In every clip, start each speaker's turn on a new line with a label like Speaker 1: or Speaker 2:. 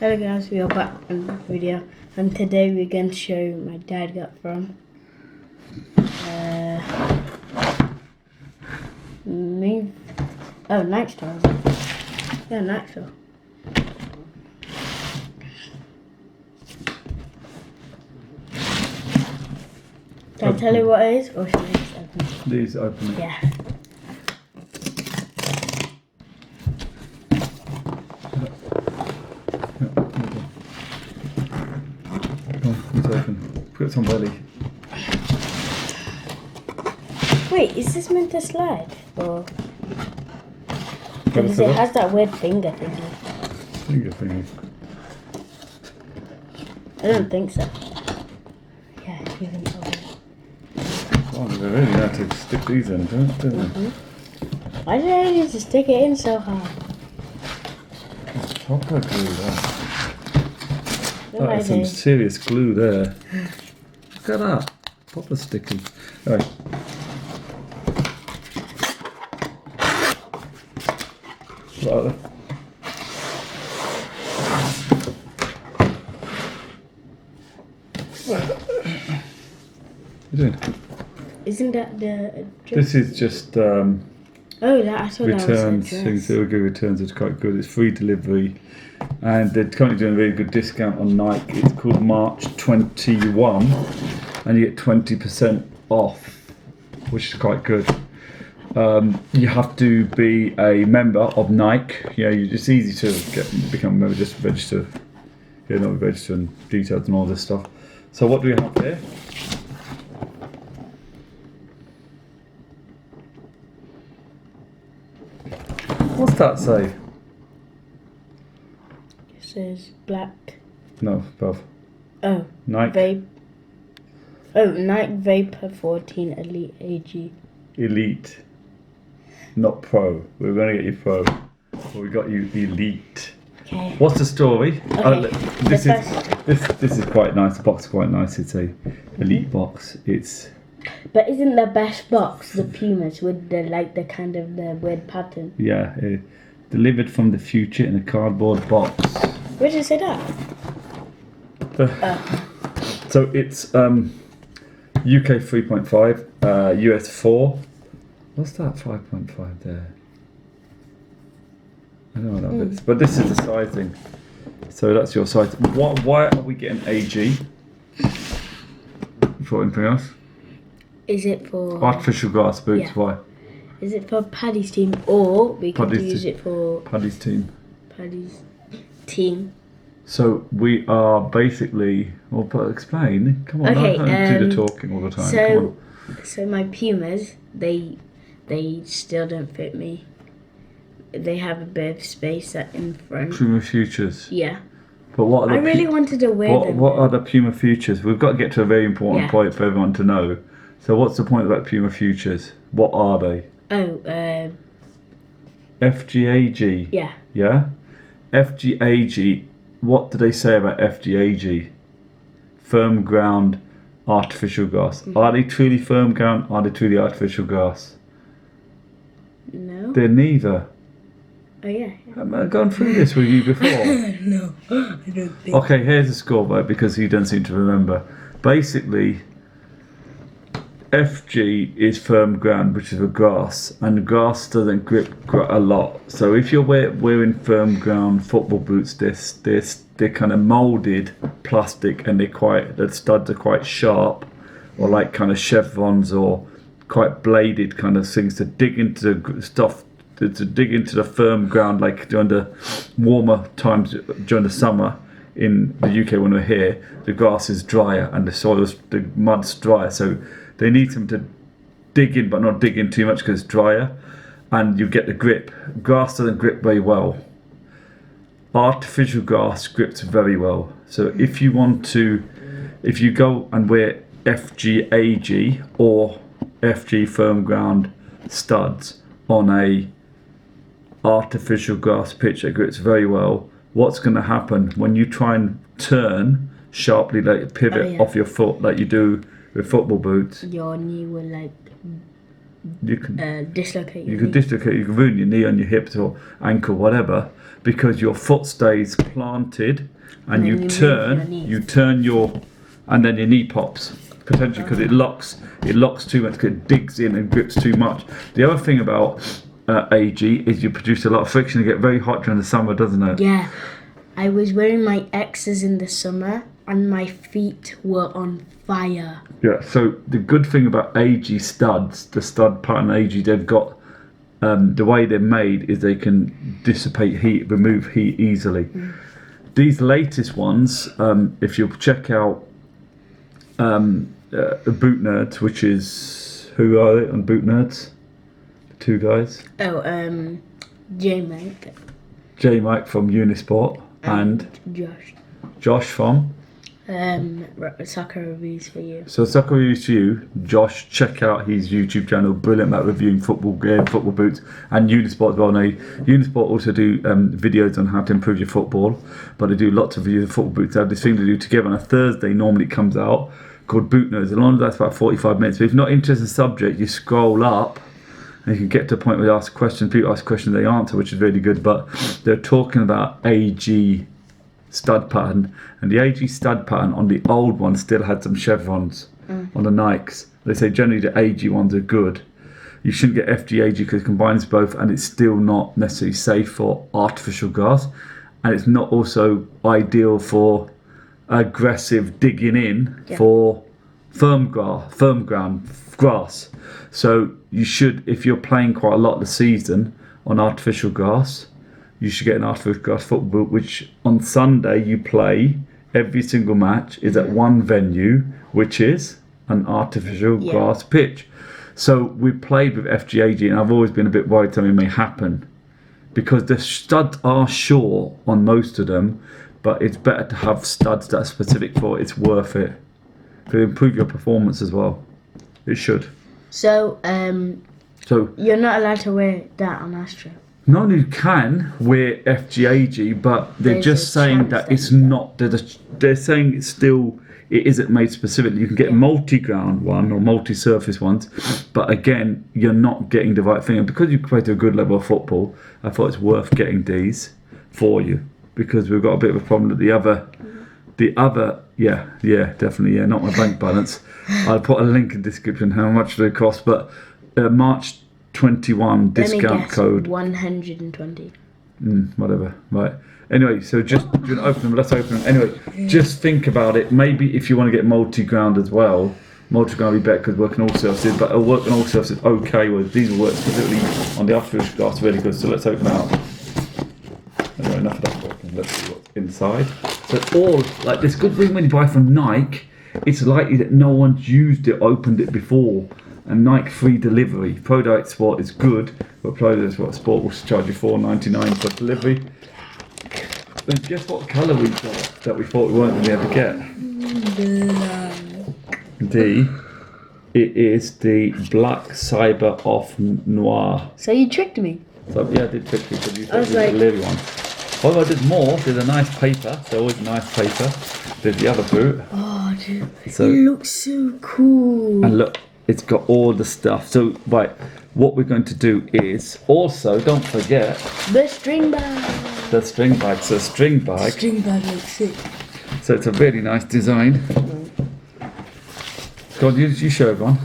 Speaker 1: Hello guys, we are back on the video, and today we're going to show you my dad got from me. Oh, Night Store. Yeah, Night Store. Can I tell you what it is, or should I just open it?
Speaker 2: These open it.
Speaker 1: Yeah.
Speaker 2: It's open. Put it on belly.
Speaker 1: Wait, is this meant to slide? Or because it has that weird finger thingy.
Speaker 2: Finger thingy.
Speaker 1: I don't think so. Yeah, you can open it.
Speaker 2: Oh, they really have to stick these in, don't they?
Speaker 1: Why did I need to stick it in so hard?
Speaker 2: Proper glue that.
Speaker 1: What
Speaker 2: That's some serious glue there. Look at that. Proper sticky. Alright. Right there. What you doing?
Speaker 1: Isn't that the
Speaker 2: This is just
Speaker 1: oh, that I thought
Speaker 2: returns.
Speaker 1: that
Speaker 2: So
Speaker 1: was
Speaker 2: Silver returns is quite good. It's free delivery, and they're currently doing a really good discount on Nike. It's called March 21, and you get 20% off, which is quite good. You have to be a member of Nike. You know, it's easy to become a member. Just register. You know, register and details and all this stuff. So what do we have here? What's that say?
Speaker 1: It says black.
Speaker 2: No, above.
Speaker 1: Oh,
Speaker 2: Nike.
Speaker 1: Vape. Oh, Nike Vapor 14 Elite AG.
Speaker 2: Elite. Not pro. We're going to get you pro. But we got you elite.
Speaker 1: Okay.
Speaker 2: What's the story?
Speaker 1: Okay.
Speaker 2: This is quite nice. The box is quite nice. It's a elite box. It's.
Speaker 1: But isn't the best box the Pumas with the kind of the weird pattern?
Speaker 2: Yeah, delivered from the future in a cardboard box.
Speaker 1: Where did it say that?
Speaker 2: So it's UK 3.5, US 4. What's that 5.5 there? I don't know what that is. But this is the sizing. So that's your size. Why are we getting AG? For anything else?
Speaker 1: Is it for
Speaker 2: Artificial grass boots,
Speaker 1: Yeah.
Speaker 2: why?
Speaker 1: Is it for Paddy's team, or we could
Speaker 2: Paddy's
Speaker 1: use it for
Speaker 2: Paddy's team.
Speaker 1: Paddy's team?
Speaker 2: So we are basically, well, but explain. Come on,
Speaker 1: Okay,
Speaker 2: I don't do the talking all the time. Come on.
Speaker 1: So my Pumas, they still don't fit me. They have a bit of space in front.
Speaker 2: Puma Futures.
Speaker 1: Yeah.
Speaker 2: But what are
Speaker 1: I
Speaker 2: the
Speaker 1: really wanted to wear them.
Speaker 2: what are the Puma Futures? We've got to get to a very important
Speaker 1: Yeah.
Speaker 2: point for everyone to know. So what's the point about Puma Futures? What are they?
Speaker 1: Oh,
Speaker 2: FGAG.
Speaker 1: yeah.
Speaker 2: Yeah? FGAG. What do they say about FGAG? Firm ground artificial grass. Are they truly firm ground? Are they truly artificial grass?
Speaker 1: No.
Speaker 2: They're neither.
Speaker 1: Oh yeah.
Speaker 2: Have I gone through this with you before?
Speaker 1: No, I don't think.
Speaker 2: Okay, here's the scoreboard because you don't seem to remember. Basically, FG is firm ground, which is a grass, and the grass doesn't grip a lot. So if you're wearing firm ground football boots, they're kind of molded plastic, and the studs are quite sharp, or like kind of chevrons, or quite bladed kind of things to dig into the stuff. To dig into the firm ground, like during the warmer times during the summer in the UK when we're here, the grass is drier and the mud's drier, so they need them to dig in, but not dig in too much because it's drier, and you get the grip. Grass doesn't grip very well. Artificial grass grips very well. So if you go and wear FGAG or FG firm ground studs on a artificial grass pitch that grips very well, what's going to happen when you try and turn sharply, like pivot off your foot like you do with football boots?
Speaker 1: Your knee will
Speaker 2: You can
Speaker 1: dislocate.
Speaker 2: you can dislocate, you can ruin your knee on your hips or ankle, whatever. because your foot stays planted, and
Speaker 1: then
Speaker 2: you turn your, and then your knee pops potentially because it locks too much, 'cause it digs in and grips too much. The other thing about AG is you produce a lot of friction. You get very hot during the summer, doesn't it?
Speaker 1: Yeah. I was wearing my X's in the summer and my feet were on fire.
Speaker 2: Yeah, so the good thing about AG studs, the stud pattern AG, they've got, the way they're made is they can dissipate heat, remove heat easily. These latest ones, if you check out the Boot Nerds, which is, who are they on Boot Nerds? The two guys?
Speaker 1: Oh, J-Mike.
Speaker 2: J-Mike from Unisport and Josh from
Speaker 1: Soccer Reviews for You.
Speaker 2: So Soccer Reviews for You, Josh, check out his YouTube channel, brilliant at reviewing football gear, football boots, and Unisport as well. Now, Unisport also do videos on how to improve your football, but they do lots of videos of football boots. They have this thing to do together on a Thursday, normally it comes out, called Boot Nerds. And long as that's about 45 minutes. But if you're not interested in the subject, you scroll up, and you can get to a point where you ask questions, people ask questions, they answer, which is really good. But they're talking about AG stud pattern, and the AG stud pattern on the old one still had some chevrons on the Nikes. They say generally the AG ones are good. You shouldn't get FG AG because it combines both, and it's still not necessarily safe for artificial grass, and it's not also ideal for aggressive digging in for firm ground grass. So you should, if you're playing quite a lot of the season on artificial grass, you should get an artificial grass football boot, which on Sunday you play. Every single match is at one venue, which is an artificial grass pitch. So we played with FGAG, and I've always been a bit worried something may happen because the studs are short on most of them, but it's better to have studs that are specific for it. It's worth it. It'll improve your performance as well. It should.
Speaker 1: So you're not allowed to wear that on Astro.
Speaker 2: Not only can wear FGAG, but they're
Speaker 1: There's
Speaker 2: just
Speaker 1: a
Speaker 2: saying
Speaker 1: chance
Speaker 2: that
Speaker 1: that
Speaker 2: it's not. They're saying it's still. It isn't made specifically. You can get multi-ground one or multi-surface ones, but again, you're not getting the right thing. And because you play to a good level of football, I thought it's worth getting these for you because we've got a bit of a problem that the other, definitely, not my bank balance. I'll put a link in the description how much they cost, but March 21 discount code
Speaker 1: 120.
Speaker 2: whatever, right? Anyway, so just open them. Let's open them. Anyway, just think about it. Maybe if you want to get multi-ground as well, multi-ground will be better because work on all surfaces, but it'll work on all surfaces okay. Well, these will work specifically on the artificial grass really good. So let's open it up. Anyway, enough of that working. Let's see what's inside. So all like this good thing when you buy from Nike, it's likely that no one's used it, opened it before. And Nike free delivery. Pro Diet Sport is good, but Pro Diet Sport will charge you $4.99 for delivery. Then guess what colour we got that we thought we weren't going to be able to get? It is the Black Cyber Off Noir.
Speaker 1: So you tricked me.
Speaker 2: So yeah, I did trick you because you thought
Speaker 1: I was
Speaker 2: it was
Speaker 1: like,
Speaker 2: the delivery one. Although I did more, there's a nice paper. There's always nice paper. There's the other boot.
Speaker 1: Oh, dude,
Speaker 2: So,
Speaker 1: it looks so cool.
Speaker 2: and look, it's got all the stuff. So, right, what we're going to do is also, don't forget,
Speaker 1: The string bag.
Speaker 2: the string bag. So, string bag.
Speaker 1: String bag looks sick.
Speaker 2: So, it's a really nice design. Go on, you show everyone.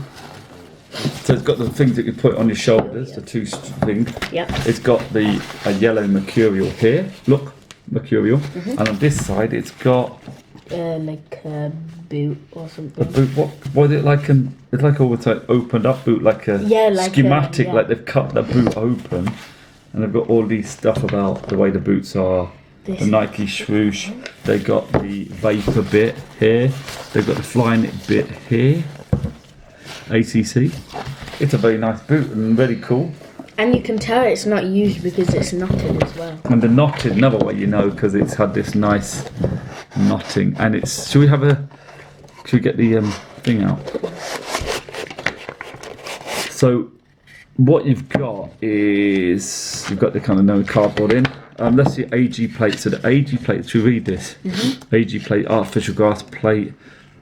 Speaker 2: So, it's got the things that you put on your shoulders, the two things.
Speaker 1: Yep.
Speaker 2: It's got a yellow mercurial here. Look, mercurial. And on this side, it's got
Speaker 1: Like a boot or
Speaker 2: a
Speaker 1: something.
Speaker 2: boot. What was it like? It's like almost like opened up boot, like a
Speaker 1: like
Speaker 2: schematic.
Speaker 1: yeah.
Speaker 2: Like they've cut the boot open, and they've got all these stuff about the way the boots are. The Nike swoosh. They got the vapor bit here. They've got the flying it bit here. ACC. It's a very nice boot and really cool.
Speaker 1: And you can tell it's not used because it's knotted as well.
Speaker 2: And the knotted, another way you know, because it's had this nice knotting. And it's. Should we get the thing out? So what you've got is you've got the kind of no cardboard in. Let's see AG plate. So the AG plate. Should we read this? AG plate, artificial grass plate.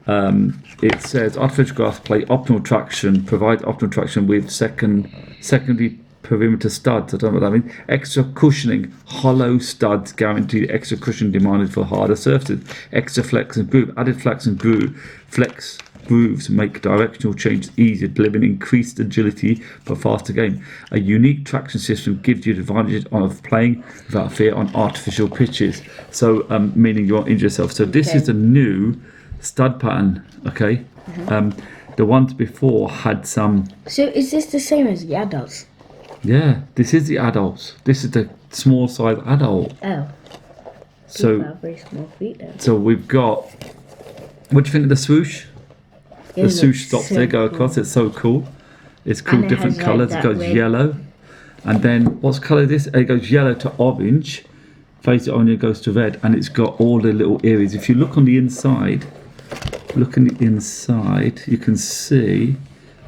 Speaker 2: It says artificial grass plate, optimal traction, provides optimal traction with secondary perimeter studs. I don't know what that means. Extra cushioning, hollow studs guarantee extra cushion demanded for harder surfaces. Extra flex and groove, added flex and groove. Flex grooves make directional changes easier, delivering increased agility for faster game. A unique traction system gives you the advantage of playing without fear on artificial pitches. So, meaning you won't injure yourself. So this is a new stud pattern. Okay. The ones before had some.
Speaker 1: So is this the same as the adults?
Speaker 2: Yeah, this is the adults. This is the small size adult.
Speaker 1: Oh.
Speaker 2: So
Speaker 1: People have very small feet then.
Speaker 2: So we've got. What do you think of the swoosh?
Speaker 1: It
Speaker 2: The swoosh
Speaker 1: looks
Speaker 2: stops
Speaker 1: so
Speaker 2: there, go
Speaker 1: cool.
Speaker 2: across. It's so cool. It's cool,
Speaker 1: And it
Speaker 2: different
Speaker 1: has, like,
Speaker 2: colours. It
Speaker 1: that
Speaker 2: goes
Speaker 1: red-
Speaker 2: yellow, and then what's colour this? It goes yellow to orange. Face it on, it goes to red, and it's got all the little areas. If you look on the inside, you can see.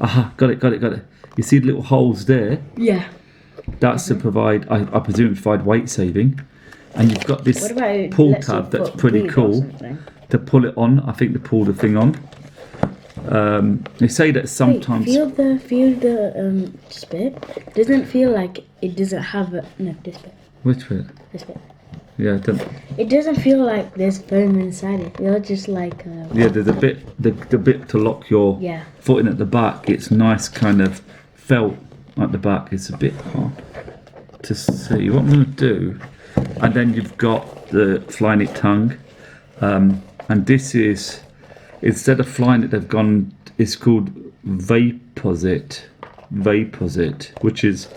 Speaker 2: Aha, got it. You see the little holes there?
Speaker 1: Yeah.
Speaker 2: That's to provide, I presume, provide weight saving. And you've got this
Speaker 1: What about
Speaker 2: pull
Speaker 1: lets you
Speaker 2: tab that's
Speaker 1: put
Speaker 2: pretty
Speaker 1: weed or
Speaker 2: cool
Speaker 1: something?
Speaker 2: to pull it on. I think to pull the thing on. They say that sometimes.
Speaker 1: Wait, feel the spit. Doesn't feel like it doesn't have a this bit.
Speaker 2: Which bit?
Speaker 1: This bit.
Speaker 2: Yeah,
Speaker 1: It doesn't feel like there's foam inside it. It feels just like
Speaker 2: yeah. There's a bit, the bit to lock your
Speaker 1: yeah.
Speaker 2: foot in at the back. It's nice, kind of felt at the back. It's a bit hard to see. What I'm going to do, and then you've got the flying it tongue, and this is instead of flying it, they've gone. It's called Vaposit, which is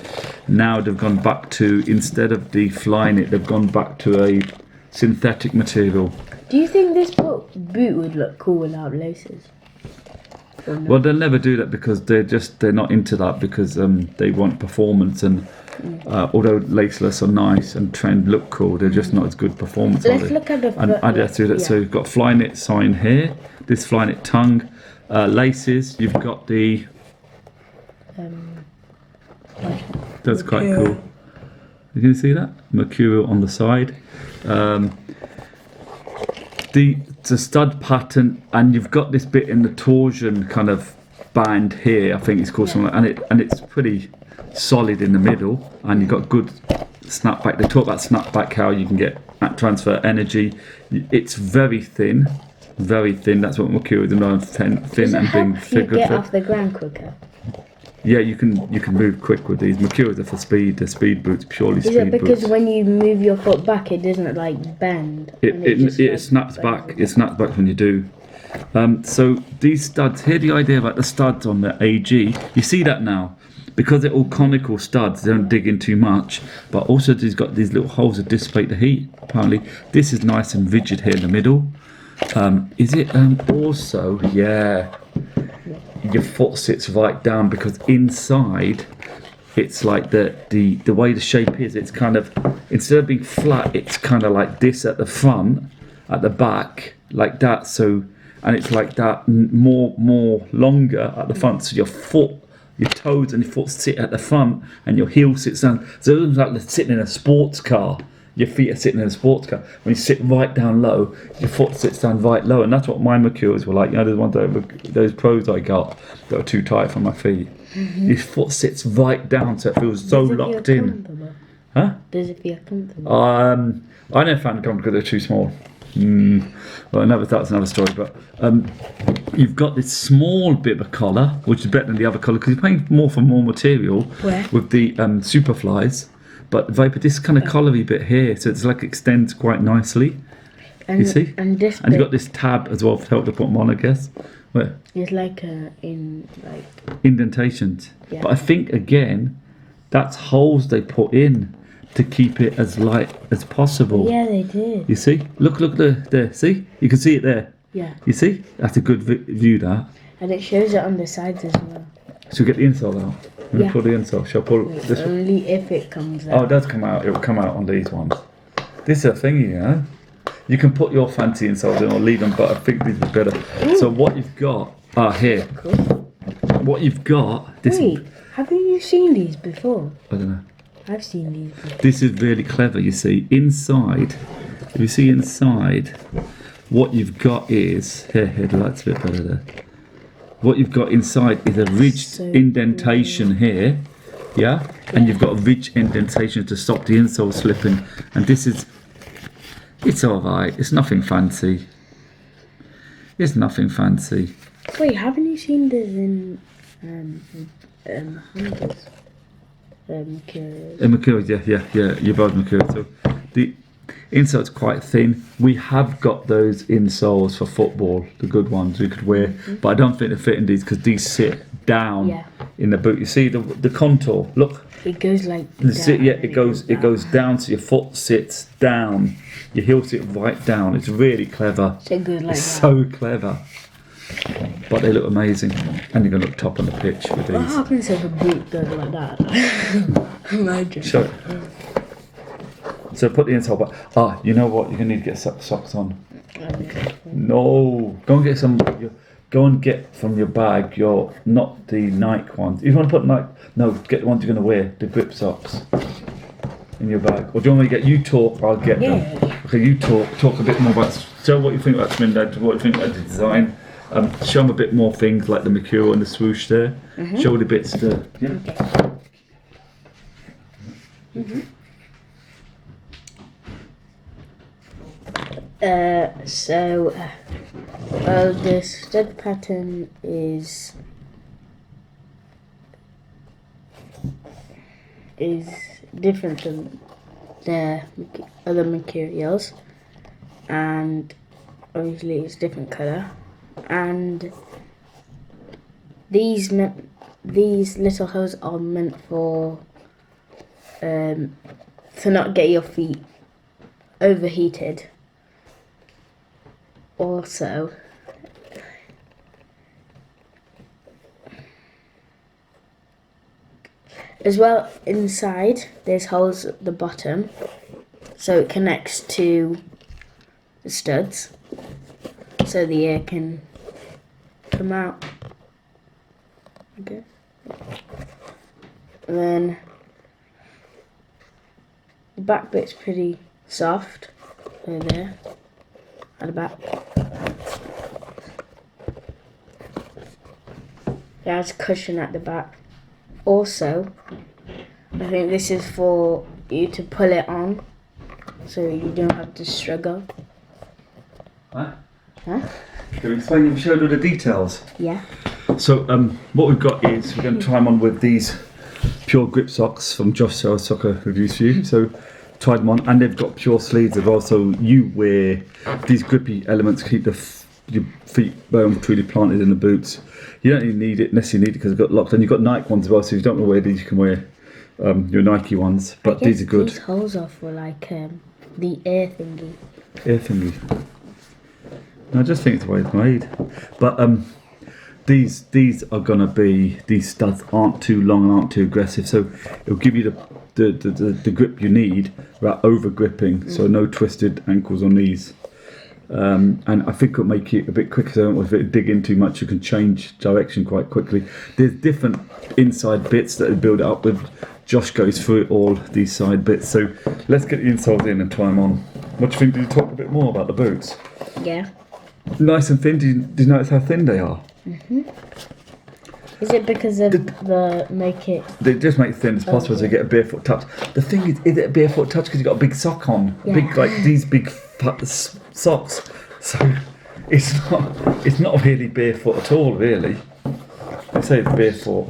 Speaker 2: now they've gone back to, instead of the flying it, they've gone back to a synthetic material.
Speaker 1: Do you think this boot would look cool without laces? Or no?
Speaker 2: Well, they'll never do that because they're not into that, because they want performance, and although laceless are nice and trend look cool, they're just not as good performance.
Speaker 1: Let's look at the
Speaker 2: And Adidas do that. So you've got flying it sign here, this flying it tongue, laces. You've got the. That's quite cool. You can see that mercurial on the side. The stud pattern, and you've got this bit in the torsion kind of band here. I think it's called something, and it's pretty solid in the middle, and you've got good snapback. They talk about snapback, how you can get transfer energy. It's very thin. That's what mercurial is known, thin and being figurative.
Speaker 1: Get off the ground quicker.
Speaker 2: Yeah, you can move quick with these. Mercurials are for speed. They're speed boots, purely
Speaker 1: Is
Speaker 2: speed
Speaker 1: it because
Speaker 2: boots.
Speaker 1: when you move your foot back, it doesn't like bend? and just,
Speaker 2: It
Speaker 1: like,
Speaker 2: snaps
Speaker 1: bends?
Speaker 2: back. It snaps back when you do. So these studs here, the idea about the studs on the AG, you see that now, because they're all conical studs. They don't dig in too much, but also they've got these little holes that dissipate the heat. Apparently, this is nice and rigid here in the middle. Is it also? Yeah. Your foot sits right down, because inside it's like the way the shape is, it's kind of, instead of being flat, it's kind of like this at the front, at the back, like that. So, and it's like that more longer at the front, so your toes and your foot sit at the front and your heel sits down. So it's like sitting in a sports car. Your feet are sitting in a sports car. When you sit right down low, your foot sits down right low, and that's what my mercurials were like. You know, the ones those pros I got that were too tight for my feet. Your foot sits right down, so it feels so
Speaker 1: Does it
Speaker 2: locked
Speaker 1: feel
Speaker 2: in.
Speaker 1: comfortable?
Speaker 2: Huh?
Speaker 1: Does it feel comfortable?
Speaker 2: I never found them because they're too small. Well, that's another story. But you've got this small bit of collar, which is better than the other collar, because you're paying more for more material.
Speaker 1: Where?
Speaker 2: With the Superflies. But Vapor, this kind of collary bit here, so it's like extends quite nicely.
Speaker 1: And,
Speaker 2: you see?
Speaker 1: And this
Speaker 2: And you've got
Speaker 1: bit
Speaker 2: this tab as well to help to put them on, I guess. Where?
Speaker 1: is like in like
Speaker 2: Indentations.
Speaker 1: Yeah.
Speaker 2: But I think, again, that's holes they put in to keep it as light as possible.
Speaker 1: yeah, they did.
Speaker 2: You see? Look there. See? You can see it there.
Speaker 1: Yeah,
Speaker 2: You see? That's a good view, that.
Speaker 1: and it shows it on the sides as well.
Speaker 2: So get the insole out. Let me
Speaker 1: Yeah.
Speaker 2: pull the insole. Shall I pull
Speaker 1: Wait,
Speaker 2: this one?
Speaker 1: only if it comes
Speaker 2: Oh,
Speaker 1: out.
Speaker 2: it does come out. It will come out on these ones. This is a thingy, you know. You can put your fancy insoles in or leave them, but I think these are better. So what you've got here.
Speaker 1: Cool.
Speaker 2: What you've got. This.
Speaker 1: Wait, haven't you seen these before?
Speaker 2: I don't know.
Speaker 1: I've seen these before.
Speaker 2: This is really clever. You see, inside. If you see inside, what you've got is here. The light's a bit better there. What you've got inside is a ridged
Speaker 1: So
Speaker 2: indentation here, Yeah, and you've got ridge indentation to stop the insole slipping. And this is, it's all right. It's nothing fancy. It's nothing fancy.
Speaker 1: Wait, haven't you seen this in Hunters? Curious.
Speaker 2: Mercurial, yeah. You're both Mercurial. So the insole's quite thin. We have got those insoles for football, the good ones we could wear, but I don't think they fit in these because these sit down in the boot. You see the contour. Look.
Speaker 1: It goes like
Speaker 2: It goes down, so your foot sits down. Your heel sit right down. It's really clever.
Speaker 1: So good like
Speaker 2: It's
Speaker 1: that.
Speaker 2: so clever. But they look amazing, and you're gonna look top on the pitch with
Speaker 1: What
Speaker 2: these.
Speaker 1: happens if a boot goes like that? Imagine.
Speaker 2: So put the insole back. You know what? You're gonna need to get socks on. No, go and get some. Go and get from your bag not the Nike ones. If you want to put Nike, no, get the ones you're gonna wear, the grip socks, in your bag. Or do you want me to get you talk? I'll get them. Okay, you talk a bit more about. Show what you think about Smindad. What you think about the design. Show them a bit more things like the mercurial and the swoosh there. Show the bits to. Yeah.
Speaker 1: The stud pattern is different than the other materials, and obviously it's different colour, and these little holes are meant for to not get your feet overheated. Also, as well, inside there's holes at the bottom, so it connects to the studs, so the air can come out. Okay. And then the back bit's pretty soft over there at the back. It has cushion at the back. Also, I think this is for you to pull it on, so you don't have to struggle.
Speaker 2: Huh?
Speaker 1: Huh?
Speaker 2: Can you explain? You showed all the details.
Speaker 1: Yeah.
Speaker 2: So what we've got is we're going to try them on with these pure grip socks from Josh Sales Soccer Reviews for you. So tried them on, and they've got pure sleeves as well. So you wear these grippy elements, keep your feet truly planted in the boots. You don't even need it necessarily because they've got locked, and you've got Nike ones as well. So if you don't want to wear these, you can wear your Nike ones. But these are good.
Speaker 1: These holes are for like the air thingy.
Speaker 2: Air thingy. I just think it's the way it's made. But these are gonna be, these studs aren't too long and aren't too aggressive, so it'll give you the grip you need without over gripping, so no twisted ankles or knees. And I think it'll make it a bit quicker, so if it dig in too much you can change direction quite quickly. There's different inside bits that build it up with. Josh goes through all these side bits, so let's get the insoles in and try them on. What do you think? Did you talk a bit more about the boots?
Speaker 1: Yeah.
Speaker 2: Nice and thin. Did you notice how thin they are?
Speaker 1: Is it because of the make it?
Speaker 2: They just make it thin as possible so you get a barefoot touch. The thing is it a barefoot touch because you've got a big sock on?
Speaker 1: Yeah.
Speaker 2: Big, like these big fat socks. So it's not really barefoot at all, really. They say it's barefoot.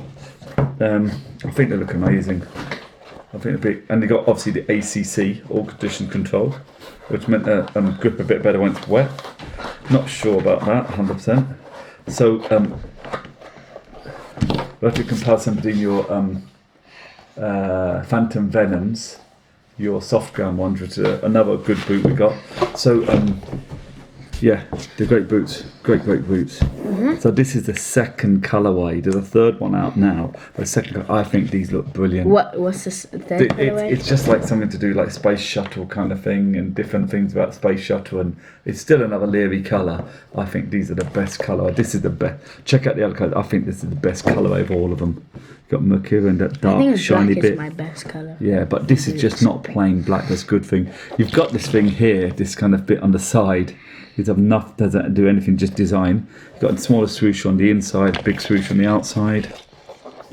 Speaker 2: I think they look amazing. I think they're big, and they got obviously the ACC, all condition control, which meant that grip a bit better when it's wet. Not sure about that 100%. So we'll have to compare between your Phantom Venoms, your soft ground ones, which is another good boot we got. So yeah, they're great boots, great boots. So this is the second colourway. There's a third one out now, but the second, I think these look brilliant.
Speaker 1: What's this third colourway?
Speaker 2: It's just like something to do like space shuttle kind of thing, and different things about space shuttle, and it's still another leery colour. I think these are the best colour. This is the best. Check out the other colours. I think this is the best colourway of all of them. You've got Mercury and that dark
Speaker 1: I think
Speaker 2: shiny
Speaker 1: black
Speaker 2: bit.
Speaker 1: is my best colour.
Speaker 2: Yeah, but this is just not plain black. That's a good thing. You've got this thing here, this kind of bit on the side. It's enough, doesn't do anything, just design. You've got a smaller swoosh on the inside, big swoosh on the outside.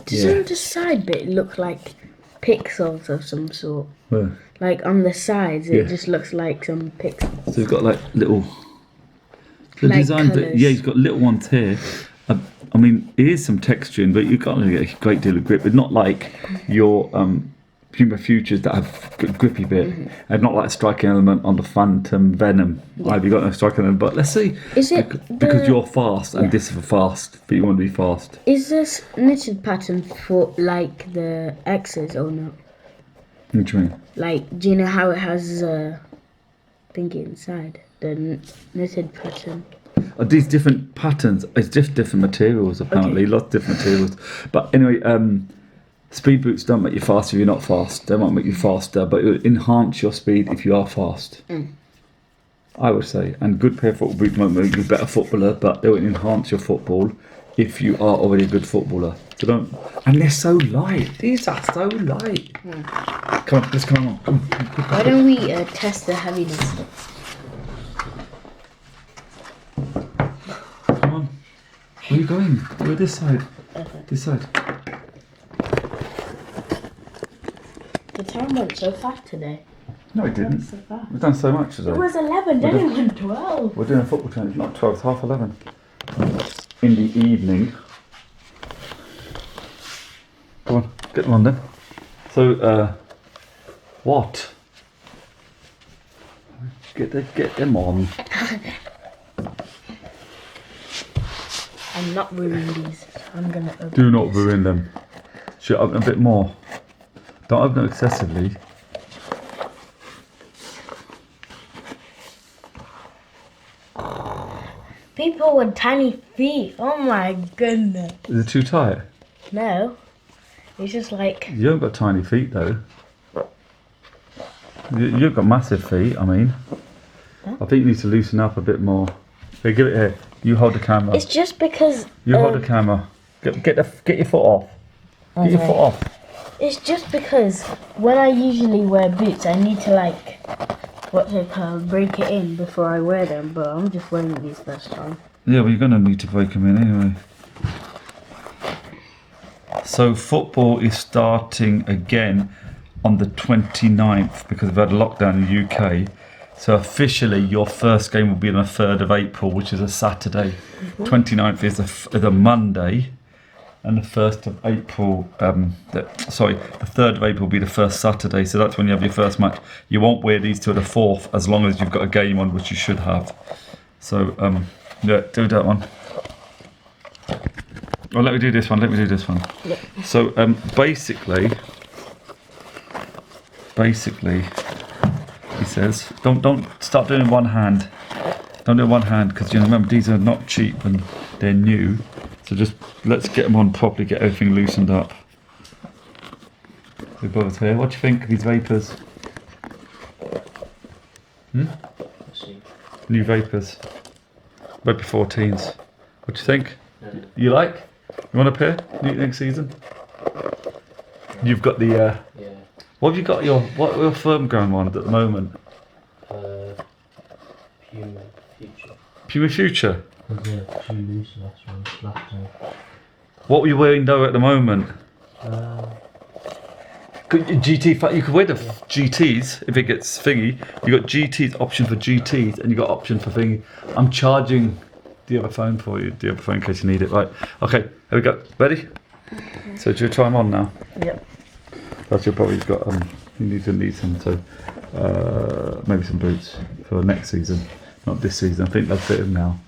Speaker 1: Doesn't the side bit look like pixels of some sort?
Speaker 2: Where?
Speaker 1: Like on the sides,
Speaker 2: Yeah.
Speaker 1: it just looks like some pixels.
Speaker 2: So he's got like little. The
Speaker 1: Like
Speaker 2: design bit,
Speaker 1: colours.
Speaker 2: yeah, he's got little ones here. I mean, it is some texturing, but you can't really get a great deal of grip. But not like your Puma Futures that have good grippy bit, and not like a striking element on the Phantom Venom. Either you got no striking element, but let's see.
Speaker 1: Is it
Speaker 2: Because you're fast, and this is for fast, but you want to be fast.
Speaker 1: Is this knitted pattern for like the X's or not?
Speaker 2: What do you mean?
Speaker 1: Like, do you know how it has a thingy inside? The knitted pattern.
Speaker 2: These different patterns, it's just different materials apparently, lots of different materials. But anyway, speed boots don't make you faster if you're not fast. They won't make you faster, but it will enhance your speed if you are fast. I would say. And good pair of football boots won't make you a better footballer, but they will enhance your football if you are already a good footballer. So don't. And they're so light. These are so light. Come on, let's come on. Come on.
Speaker 1: Why don't we test the heaviness?
Speaker 2: Come on. Where are you going? Go this side. This side.
Speaker 1: The time went so fast today.
Speaker 2: No, it didn't.
Speaker 1: So fast.
Speaker 2: We've done so much today.
Speaker 1: It was 11, then it went 12.
Speaker 2: We're doing a football training. It's not 12, it's half 11. In the evening. Come on, get them on then. So, what? Get them on.
Speaker 1: I'm not ruining these. I'm gonna open
Speaker 2: Do not
Speaker 1: this.
Speaker 2: ruin them. Should open a bit more. Don't open it excessively.
Speaker 1: People with tiny feet. Oh my goodness.
Speaker 2: Is it too tight?
Speaker 1: No. It's just like.
Speaker 2: You haven't got tiny feet though. You've got massive feet, I mean.
Speaker 1: Huh?
Speaker 2: I think you need to loosen up a bit more. Here, give it here. You hold the camera.
Speaker 1: It's just because.
Speaker 2: You hold the camera. Get your foot off. Get your foot off.
Speaker 1: It's just because when I usually wear boots, I need to like. What's it called? Break it in before I wear them, but I'm just wearing these first time.
Speaker 2: Yeah, well, you're going to need to break them in anyway. So football is starting again on the 29th because we've had a lockdown in the UK. So officially your first game will be on the 3rd of April, which is a Saturday. 29th is a Monday. And the 1st of April, the 3rd of April will be the first Saturday, so that's when you have your first match. You won't wear these till the 4th, as long as you've got a game on, which you should have. So, yeah, do that one. Well, let me do this one,
Speaker 1: Yeah.
Speaker 2: So, basically, he says, don't start doing one hand. Don't do one hand, because you remember, these are not cheap and they're new. So just let's get them on properly, get everything loosened up. We're both here. What do you think of these vapors? New vapors. Vapor 14s. What do you think?
Speaker 3: Yeah.
Speaker 2: You like? You want a pair next season? You've got the.
Speaker 3: Yeah.
Speaker 2: What have you got what your firm ground one at the moment?
Speaker 3: Puma Future.
Speaker 2: Puma Future.
Speaker 3: Yeah, too loose last time.
Speaker 2: What were you wearing though at the moment? GT, you could wear the GTs if it gets thingy. You got GTs, option for GTs, and you got option for thingy. I'm charging the other phone for you, the other phone in case you need it. Right, okay, here we go. Ready? So do you try them on now?
Speaker 1: Yep.
Speaker 2: That's you've probably got, you need some, so maybe some boots for next season, not this season. I think they'll fit him now.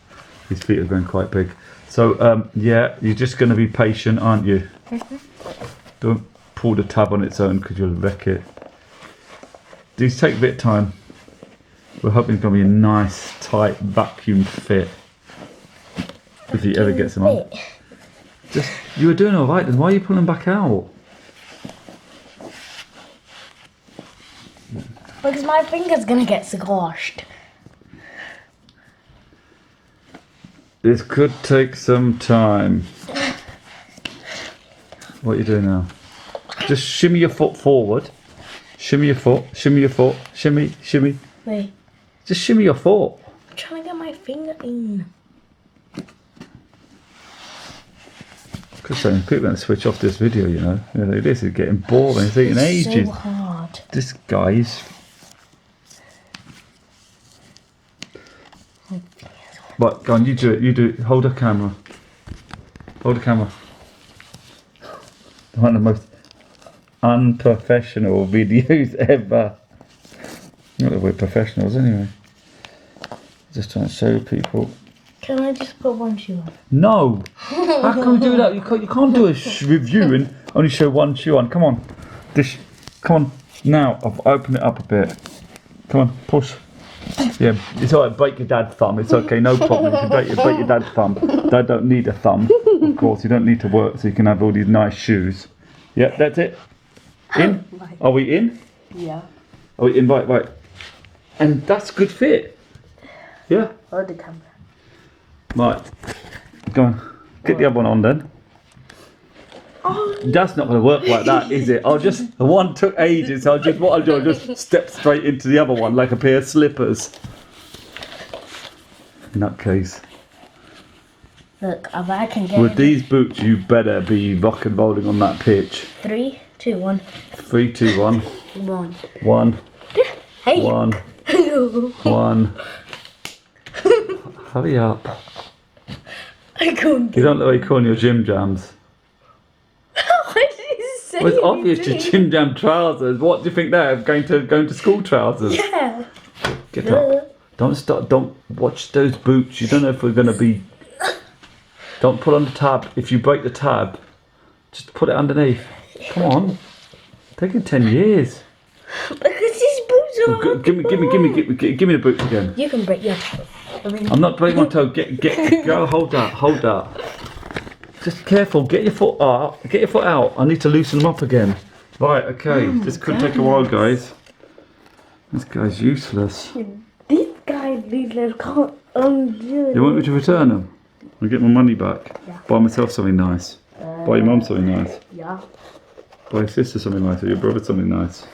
Speaker 2: His feet are going quite big. So, yeah, you're just going to be patient, aren't you? Don't pull the tab on its own because you'll wreck it. These take a bit of time. We're hoping it's going to be a nice, tight, vacuum fit. If he ever gets them on. Just, you were doing all right then. Why are you pulling back out?
Speaker 1: Because my finger's gonna get squashed.
Speaker 2: This could take some time. What are you doing now? Just shimmy your foot forward. Shimmy your foot. Shimmy your foot. Shimmy. Shimmy.
Speaker 1: Wait,
Speaker 2: Just shimmy your foot.
Speaker 1: I'm trying to get my finger in.
Speaker 2: Because so people going to switch off this video, you know. This is getting boring. It's taking ages.
Speaker 1: So hard.
Speaker 2: This guy's. Right, go on, you do it. You do it. Hold the camera. Hold the camera. One of the most unprofessional videos ever. Not that we're professionals anyway. Just trying to show people.
Speaker 1: Can I just put one shoe on?
Speaker 2: No! How can we do that? You can't do a review and only show one shoe on. Come on. Come on. Now, I've opened it up a bit. Come on, push. Yeah, it's alright, break your dad's thumb. It's okay, no problem. You can break your dad's thumb. Dad don't need a thumb. Of course, you don't need to work so you can have all these nice shoes. Yeah, that's it. In? Are we in?
Speaker 1: Yeah.
Speaker 2: Are we in? Right. And that's good fit. Yeah?
Speaker 1: Hold the camera.
Speaker 2: Right. Go on. Get the other one on then.
Speaker 1: Oh,
Speaker 2: That's not going to work like that, is it? The one took ages. I'll just step straight into the other one like a pair of slippers. In that case.
Speaker 1: look, if I can get
Speaker 2: With these boots, you better be rock and rolling on that pitch.
Speaker 1: 3, 2, 1.
Speaker 2: 3, 2, 1.
Speaker 1: 1.
Speaker 2: 1.
Speaker 1: Hey.
Speaker 2: 1. 1. Hurry up.
Speaker 1: I can't
Speaker 2: You don't look like calling your gym jams.
Speaker 1: Why did you say
Speaker 2: Well, it's obvious your
Speaker 1: anything?
Speaker 2: gym jam trousers. What do you think they're going to school trousers?
Speaker 1: Yeah.
Speaker 2: Get up. Don't watch those boots. You don't know if we're going to be. Don't pull on the tab. If you break the tab, just put it underneath. Come on. Taking 10 years.
Speaker 1: Because these boots are hard
Speaker 2: Give me the boots again.
Speaker 1: You can break your toe.
Speaker 2: I'm not breaking my toe. Go. Hold that. Just careful. Get your foot out. I need to loosen them up again. Right. Okay. This could take a while, guys. This guy's useless.
Speaker 1: This guy can't undo it.
Speaker 2: You want me to return them? I'll get my money back.
Speaker 1: Yeah.
Speaker 2: Buy myself something nice. Buy your mum something nice.
Speaker 1: Yeah.
Speaker 2: Buy your sister something nice. Or your brother something nice.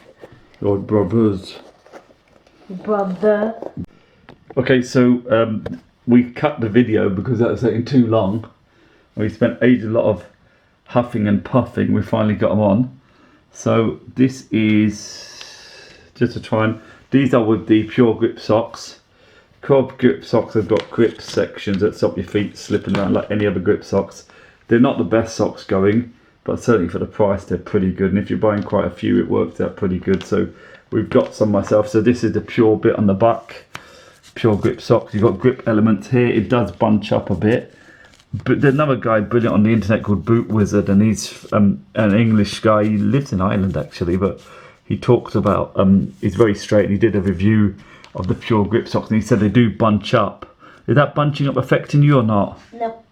Speaker 2: Your brothers.
Speaker 1: Brother.
Speaker 2: Okay, so we cut the video because that was taking too long. We spent ages, a lot of huffing and puffing. We finally got them on. So this is just to try and. These are with the Pure Grip socks. Pure Grip socks have got grip sections that stop your feet slipping around like any other grip socks. They're not the best socks going, but certainly for the price they're pretty good. And if you're buying quite a few, it works out pretty good. So we've got some myself. So this is the Pure bit on the back. Pure Grip socks. You've got grip elements here. It does bunch up a bit. But there's another guy brilliant on the internet called Boot Wizard, and he's an English guy. He lives in Ireland actually, but he talks about he's very straight, and he did a review of the Pure Grip socks, and he said they do bunch up. Is that bunching up affecting you or not?
Speaker 1: No.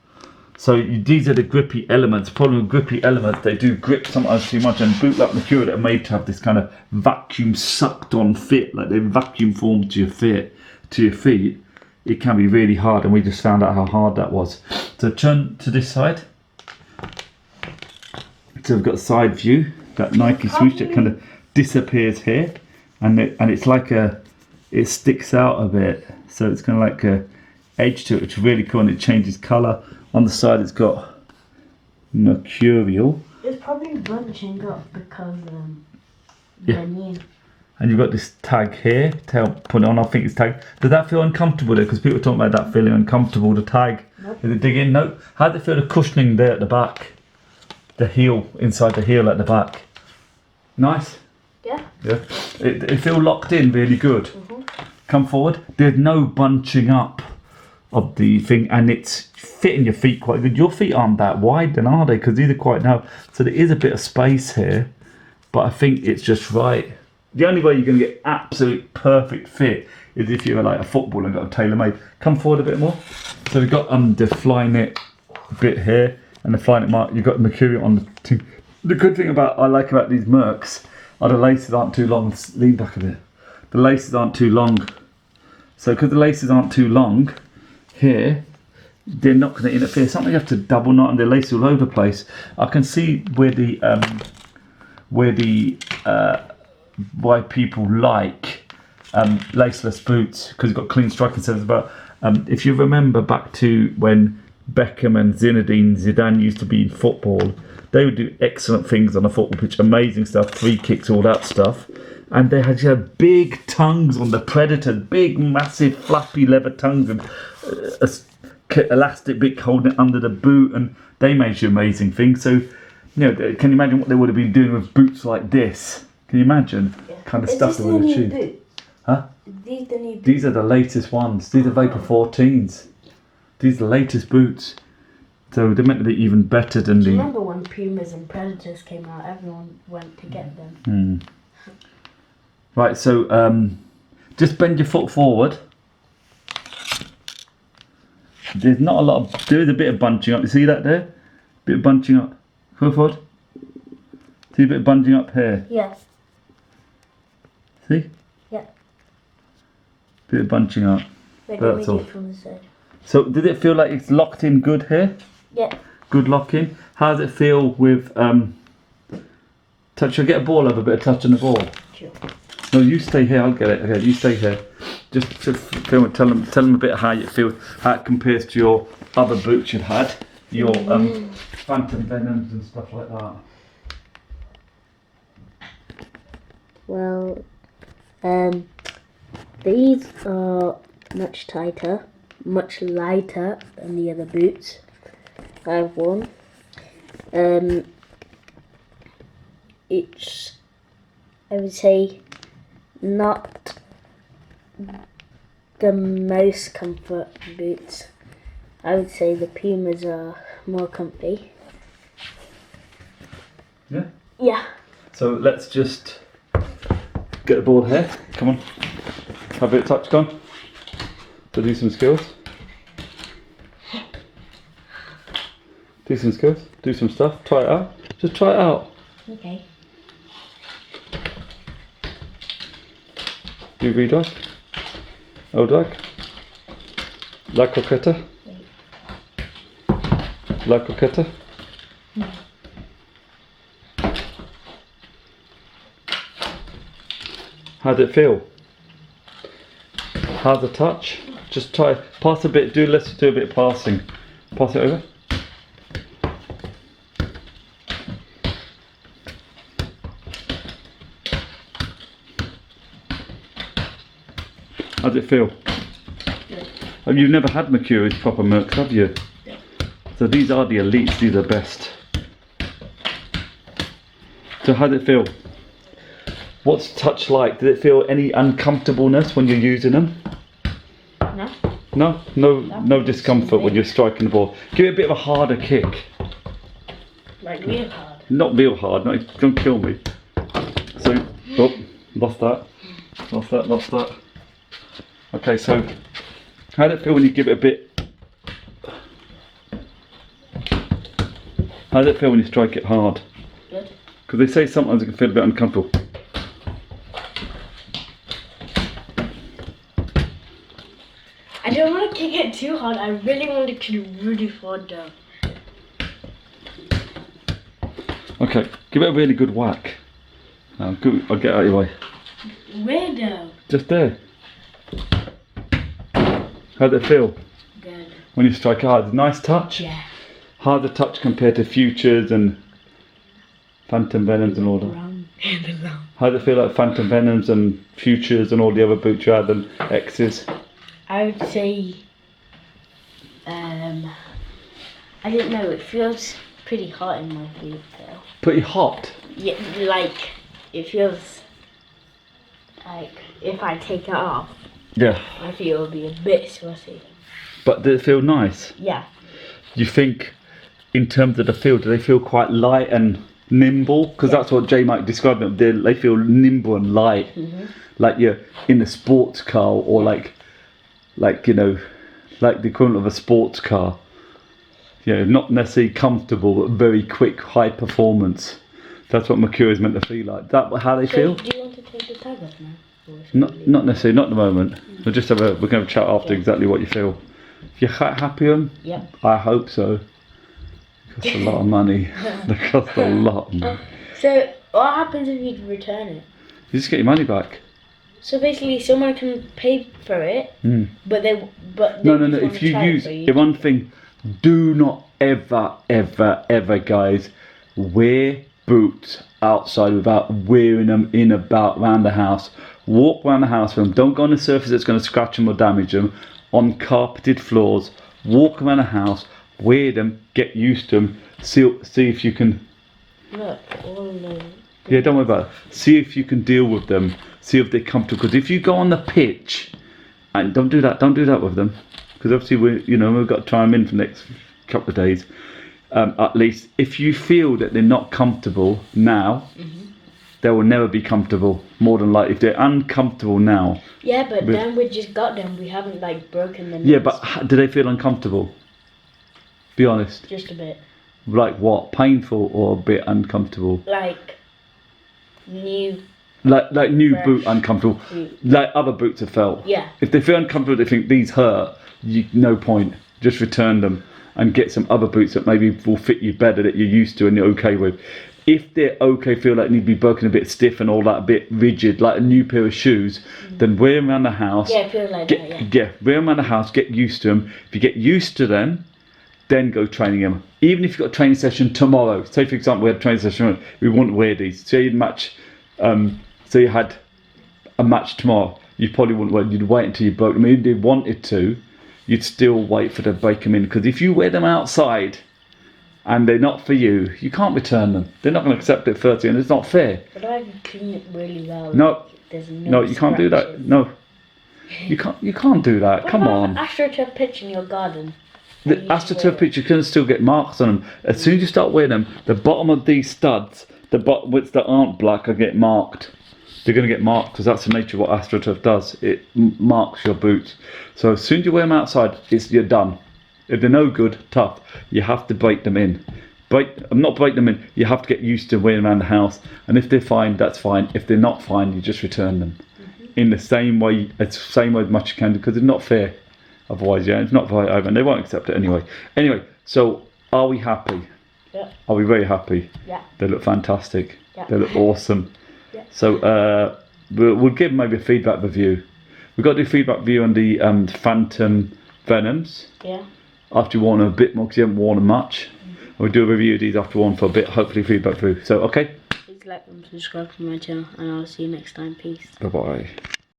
Speaker 2: So these are the grippy elements. The problem with grippy elements, they do grip sometimes too much, and bootleg material that are made to have this kind of vacuum sucked on fit, like they vacuum formed to your feet. It can be really hard, and we just found out how hard that was. So turn to this side. So we've got a side view, that Nike swoosh that kind of disappears here, and it's like it sticks out a bit, so it's kind of like a edge to it, which is really cool, and it changes colour. On the side it's got mercurial.
Speaker 1: It's probably bunching up because
Speaker 2: Yeah. And you've got this tag here to help put it on. I think it's tagged. Does that feel uncomfortable there? Because people are talking about that feeling uncomfortable, the tag.
Speaker 1: Nope.
Speaker 2: Is it digging? No. How does it feel, the cushioning there at the back? The heel, inside the heel at the back. Nice?
Speaker 1: Yeah.
Speaker 2: Yeah. It feels locked in really good.
Speaker 1: Mm-hmm.
Speaker 2: Come forward. There's no bunching up of the thing, and it's fitting your feet quite good. Your feet aren't that wide then, are they? Because these are quite narrow. So there is a bit of space here, but I think it's just right. The only way you're going to get absolute perfect fit is if you're like a footballer and got a tailor-made. Come forward a bit more. So we've got the Flyknit bit here, and the Flyknit mark. You've got mercurial on the thing. The good thing I like about these Mercs are the laces aren't too long. Lean back a bit. The laces aren't too long. So because the laces aren't too long here, they're not going to interfere. Something you have to double knot, and the laces all over the place. I can see why people like laceless boots, because you've got clean striking surface. But if you remember back to when Beckham and Zinedine Zidane used to be in football. They would do excellent things on a football pitch, amazing stuff, free kicks, all that stuff. And they had big tongues on the Predators, big, massive, fluffy leather tongues, and elastic bit holding it under the boot, and they made you amazing things. So, can you imagine what they would have been doing with boots like this? Can you imagine kind of stuff they would have achieved? Huh?
Speaker 1: These the new boots?
Speaker 2: These are the latest ones. These are Vapor 14s. These are the latest boots. So they're meant to be even better than
Speaker 1: Do you
Speaker 2: the...
Speaker 1: remember when Pumas and Predators came out? Everyone went to get them.
Speaker 2: Right, so just bend your foot forward. There's not a lot of... There is a bit of bunching up. You see that there? Bit of bunching up. Go forward. See a bit of bunching up here.
Speaker 1: Yeah.
Speaker 2: See?
Speaker 1: Yeah.
Speaker 2: Bit of bunching up.
Speaker 1: Wait,
Speaker 2: That's
Speaker 1: let me do
Speaker 2: all.
Speaker 1: it from the side.
Speaker 2: So did it feel like it's locked in good here?
Speaker 1: Yeah.
Speaker 2: Good lock in. How does it feel with touch? Shall I get a ball over, a bit of touch on the ball?
Speaker 1: Sure.
Speaker 2: No, you stay here. I'll get it. Okay, you stay here. Just to film it. Tell them a bit how you feel, how it compares to your other boots you've had, your Phantom Venoms and stuff like that.
Speaker 1: Well, these are much tighter, much lighter than the other boots I've worn. It's, I would say, not the most comfort boots. I would say the Pumas are more comfy.
Speaker 2: Yeah.
Speaker 1: Yeah.
Speaker 2: So let's just get the ball here. Come on. Have a bit of touch, go on. So do some skills. Do some skills. Do some stuff. Try it out. Just try it out.
Speaker 1: Okay.
Speaker 2: Do V-dog. O-dog. La coqueta. La coqueta. How'd it feel? How's the touch? Just try, pass a bit, let's do a bit of passing. Pass it over. How's it feel?
Speaker 1: Good.
Speaker 2: Oh, you've never had Mercuri's proper Mercs, have you?
Speaker 1: Yeah.
Speaker 2: So these are the elites, these are best. So how'd it feel? What's touch like? Did it feel any uncomfortableness when you're using them?
Speaker 1: No.
Speaker 2: No discomfort when you're striking the ball. Give it a bit of a harder kick.
Speaker 1: Like real hard.
Speaker 2: Not real hard, don't kill me. So, lost that. Okay, so how did it feel when you give it a bit? How does it feel when you strike it hard?
Speaker 1: Good.
Speaker 2: Because they say sometimes it can feel a bit uncomfortable.
Speaker 1: I don't want to kick it too hard. I really want to kick it really hard though.
Speaker 2: Okay, give it a really good whack. Now, good, I'll get out of your way.
Speaker 1: Where though?
Speaker 2: Just there. How did it feel
Speaker 1: Good.
Speaker 2: when you strike hard? Nice touch?
Speaker 1: Yeah.
Speaker 2: Harder touch compared to Futures and Phantom Venoms and all that.
Speaker 1: Wrong.
Speaker 2: How did it feel like Phantom Venoms and Futures and all the other boots you had and X's?
Speaker 1: I would say, I don't know, it feels pretty hot in my feet though.
Speaker 2: Pretty hot?
Speaker 1: Yeah, like, it feels like if I take it off,
Speaker 2: Yeah.
Speaker 1: my feet will be a bit sweaty.
Speaker 2: But did it feel nice?
Speaker 1: Yeah.
Speaker 2: You think, in terms of the feel, do they feel quite light and nimble? Because that's what J Mike described them. They feel nimble and light.
Speaker 1: Mm-hmm.
Speaker 2: Like you're in a sports car or like you know, like the equivalent of a sports car. You know, not necessarily comfortable, but very quick, high performance. That's what Mercury is meant to feel like. That how they feel?
Speaker 1: Do you want to take the tag off now?
Speaker 2: Not necessarily, not at the moment. We'll just have we're going to have a chat after exactly what you feel. If you're happy with them,
Speaker 1: Yep.
Speaker 2: I hope so. It costs a lot of money. They cost a lot of money.
Speaker 1: So, what happens if you return it?
Speaker 2: You just get your money back.
Speaker 1: So basically, someone can pay for it, but they
Speaker 2: No.
Speaker 1: just wanna
Speaker 2: If you
Speaker 1: try it
Speaker 2: use
Speaker 1: for you.
Speaker 2: the one thing, Do not ever, guys, wear boots outside without wearing them in about around the house. Walk around the house with them. Don't go on a surface that's going to scratch them or damage them. On carpeted floors, walk around the house, wear them, get used to them. See if you can.
Speaker 1: Look, all the.
Speaker 2: Yeah, don't worry about it. See if you can deal with them. See if they're comfortable. Because if you go on the pitch, and don't do that with them. Because obviously we've got to try them in for the next couple of days. At least if you feel that they're not comfortable now, they will never be comfortable. More than likely, if they're uncomfortable now.
Speaker 1: Yeah, but then we just got them. We haven't like broken them.
Speaker 2: Yeah, but do they feel uncomfortable? Be honest.
Speaker 1: Just a bit.
Speaker 2: Like what? Painful or a bit uncomfortable?
Speaker 1: Like new.
Speaker 2: Like new
Speaker 1: fresh
Speaker 2: boot uncomfortable.
Speaker 1: boot.
Speaker 2: Like other boots have felt.
Speaker 1: Yeah.
Speaker 2: If they feel uncomfortable, they think these hurt. No point. Just return them and get some other boots that maybe will fit you better, that you're used to and you're okay with. If they're okay, feel like they need to be broken a bit stiff and all that, a bit rigid, like a new pair of shoes, then wear them around the house.
Speaker 1: Yeah, it feels like that, yeah.
Speaker 2: Yeah, wear them around the house, get used to them. If you get used to them, then go training them. Even if you've got a training session tomorrow, say for example we had a training session, we wouldn't wear these. Say you had a match tomorrow, you probably wouldn't wear. You'd wait until you broke them. If they wanted to, you'd still wait for them to break them in. Because if you wear them outside and they're not for you, you can't return them. They're not going to accept it first, and it's not fair.
Speaker 1: But I can clean it really well.
Speaker 2: No,
Speaker 1: There's
Speaker 2: no, you can't do that.
Speaker 1: scratches.
Speaker 2: No, you can't do that.
Speaker 1: What
Speaker 2: Come
Speaker 1: about
Speaker 2: on.
Speaker 1: the AstroTurf pitch in your garden?
Speaker 2: The
Speaker 1: And you just wear
Speaker 2: AstroTurf
Speaker 1: it.
Speaker 2: pitch, you can still get marks on them. As soon as you start wearing them, the bottom of these studs, the bottom bits that aren't black, are get marked. They're going to get marked because that's the nature of what AstroTurf does. It marks your boots. So as soon as you wear them outside, you're done. If they're no good, tough, you have to break them in. Not break them in. You have to get used to wearing them around the house. And if they're fine, that's fine. If they're not fine, you just return them in the same way as much as you can, because it's not fair. Otherwise, yeah, it's not right over, and they won't accept it anyway. Anyway, so are we happy?
Speaker 1: Yeah.
Speaker 2: Are we very happy?
Speaker 1: Yeah.
Speaker 2: They look fantastic.
Speaker 1: Yeah.
Speaker 2: They look awesome.
Speaker 1: Yeah.
Speaker 2: So we'll give maybe a feedback review. We've got to do feedback review on the Phantom Venoms.
Speaker 1: Yeah.
Speaker 2: After you worn them a bit more, because you haven't worn them much. We'll do a review of these after one for a bit, hopefully feedback review. So, okay?
Speaker 1: Please like and subscribe to my channel, and I'll see you next time. Peace.
Speaker 2: Bye-bye.